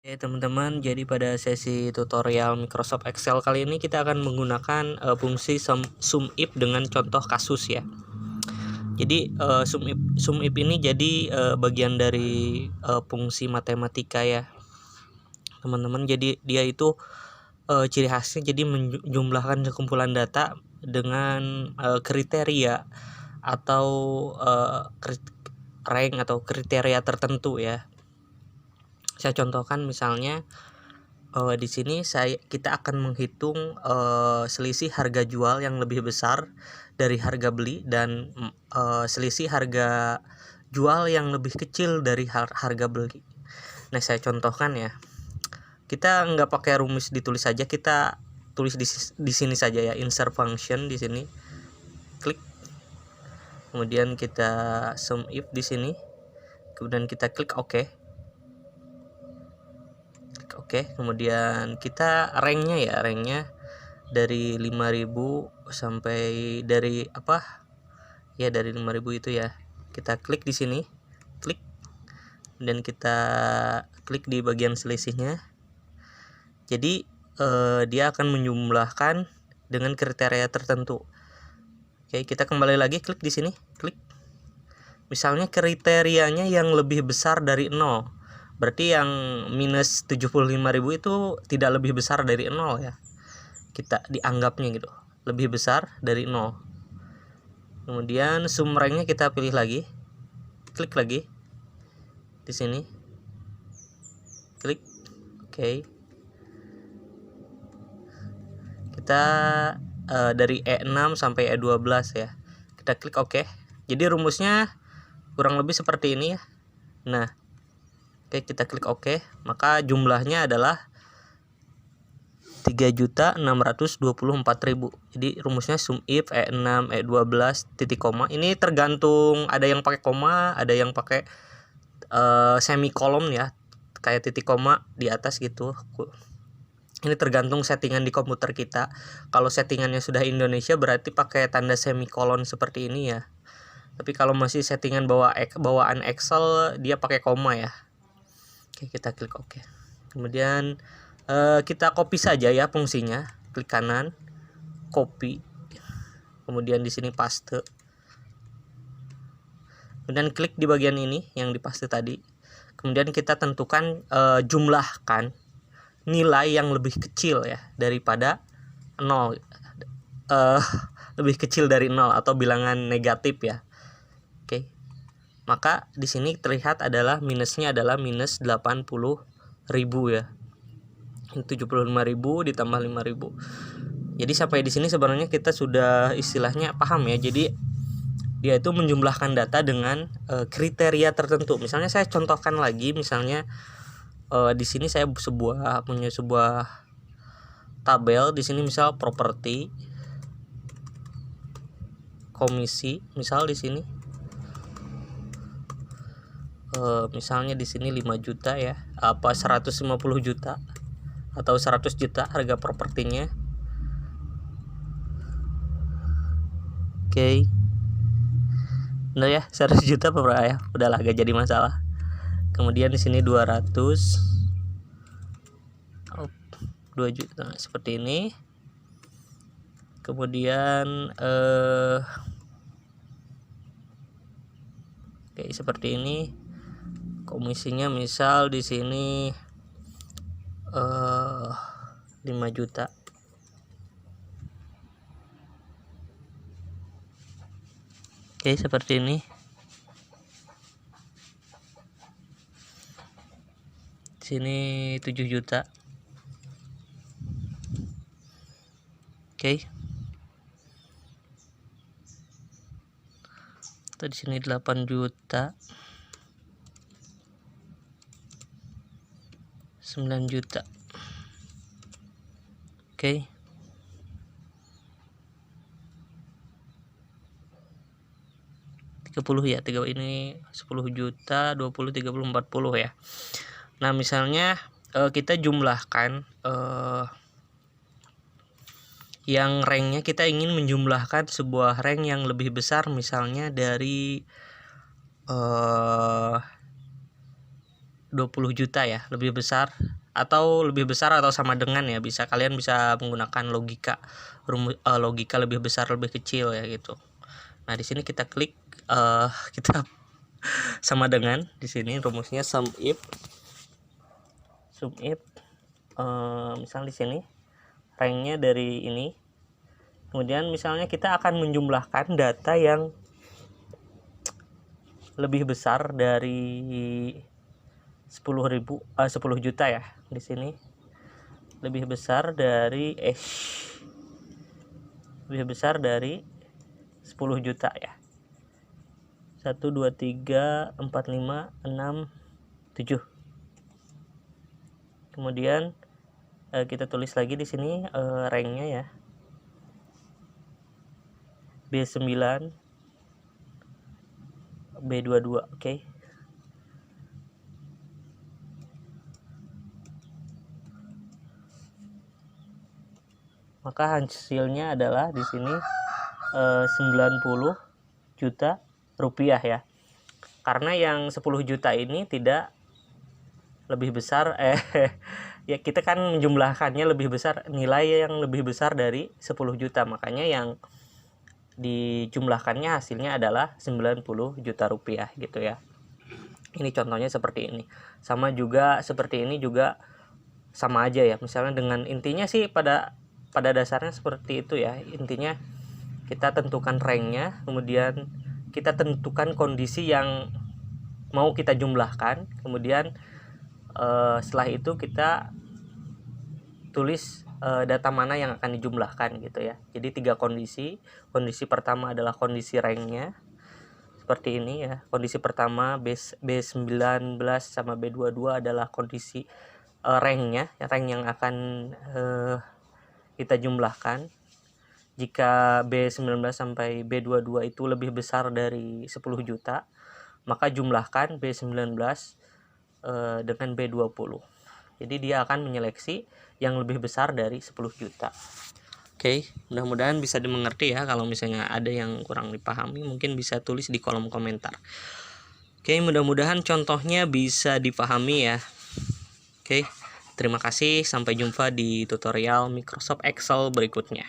Teman-teman, jadi pada sesi tutorial Microsoft Excel kali ini kita akan menggunakan fungsi sum if dengan contoh kasus ya. Jadi sum if ini jadi bagian dari fungsi matematika ya, teman-teman. Jadi dia itu ciri khasnya jadi menjumlahkan sekumpulan data dengan kriteria atau rank atau kriteria tertentu ya. Saya contohkan misalnya di sini kita akan menghitung selisih harga jual yang lebih besar dari harga beli dan selisih harga jual yang lebih kecil dari harga beli. Nah, saya contohkan ya. Kita nggak pakai rumus ditulis saja, kita tulis di sini saja ya, insert function di sini. Klik. Kemudian kita sum if di sini. Kemudian kita klik OK. Oke, kemudian kita ranknya dari 5.000 sampai dari dari 5.000 itu ya. Kita klik di sini, klik, dan kita klik di bagian selisihnya. Jadi dia akan menjumlahkan dengan kriteria tertentu. Oke, kita kembali lagi, klik di sini, klik. Misalnya kriterianya yang lebih besar dari 0. Berarti yang minus 75.000 itu tidak lebih besar dari 0 ya. Kita dianggapnya gitu, lebih besar dari 0. Kemudian sum ranknya kita pilih lagi. Klik lagi di sini. Klik. Oke. Kita dari E6 sampai E12 ya. Kita klik OK. Jadi rumusnya kurang lebih seperti ini ya. Nah, oke, kita klik OK, maka jumlahnya adalah 3.624.000. Jadi rumusnya sum if E6 E12 titik koma. Ini tergantung, ada yang pakai koma, ada yang pakai semikolon ya, kayak titik koma di atas gitu. Ini tergantung settingan di komputer kita. Kalau settingannya sudah Indonesia berarti pakai tanda semikolon seperti ini ya. Tapi kalau masih settingan bawaan Excel, dia pakai koma ya. Oke, kita klik OK. Kemudian kita copy saja ya fungsinya. Klik kanan, copy. Kemudian di sini paste. Kemudian klik di bagian ini yang dipaste tadi. Kemudian kita tentukan jumlahkan nilai yang lebih kecil ya daripada 0. Lebih kecil dari 0 atau bilangan negatif ya. Oke. Maka di sini terlihat adalah minusnya adalah minus 80.000 ya. 75.000 ditambah 5.000. Jadi sampai di sini sebenarnya kita sudah istilahnya paham ya. Jadi dia itu menjumlahkan data dengan kriteria tertentu. Misalnya saya contohkan lagi, misalnya di sini saya punya sebuah tabel di sini, misal properti, komisi, misal di sini. Misalnya di sini 5 juta ya, 150 juta atau 100 juta harga propertinya. Oke. Benar ya, 100 juta apa berapa ya? Udahlah, gak jadi masalah. Kemudian di sini 200, 2 juta seperti ini. Kemudian oke, seperti ini. Komisinya misal di sini 5 juta. Oke, seperti ini. Di sini 7 juta. Oke. Di sini 8 juta. 9 juta. Oke. Ya, 3 ini 10 juta, 20, 30, 40 ya. Nah, misalnya kita jumlahkan yang ranknya, kita ingin menjumlahkan sebuah rank yang lebih besar, misalnya dari 20 juta ya, lebih besar atau sama dengan ya, kalian bisa menggunakan logika lebih besar lebih kecil ya gitu. Nah di sini kita klik kita sama dengan, di sini rumusnya sum if misal di sini ranknya dari ini, kemudian misalnya kita akan menjumlahkan data yang lebih besar dari 10 juta ya. Di sini lebih besar dari 10 juta ya. 1 2 3 4 5 6 7. Kemudian kita tulis lagi di sini ranknya ya. B9 B22, oke. Maka hasilnya adalah di sini 90 juta rupiah ya. Karena yang 10 juta ini tidak lebih besar ya, kita kan menjumlahkannya lebih besar, nilai yang lebih besar dari 10 juta, makanya yang dijumlahkannya hasilnya adalah 90 juta rupiah gitu ya. Ini contohnya seperti ini. Sama juga seperti ini juga sama aja ya. Misalnya dengan intinya sih pada dasarnya seperti itu ya. Intinya kita tentukan ranknya, kemudian kita tentukan kondisi yang mau kita jumlahkan, kemudian setelah itu kita tulis data mana yang akan dijumlahkan gitu ya. Jadi 3 kondisi. Kondisi pertama adalah kondisi ranknya seperti ini ya. Kondisi pertama B19 sama B22 adalah kondisi ranknya, rank yang akan kita jumlahkan. Jika B19 sampai B22 itu lebih besar dari 10 juta, maka jumlahkan B19 dengan B20. Jadi dia akan menyeleksi yang lebih besar dari 10 juta. Oke, mudah-mudahan bisa dimengerti ya. Kalau misalnya ada yang kurang dipahami, mungkin bisa tulis di kolom komentar. Oke, mudah-mudahan contohnya bisa dipahami ya. Oke, terima kasih. Sampai jumpa di tutorial Microsoft Excel berikutnya.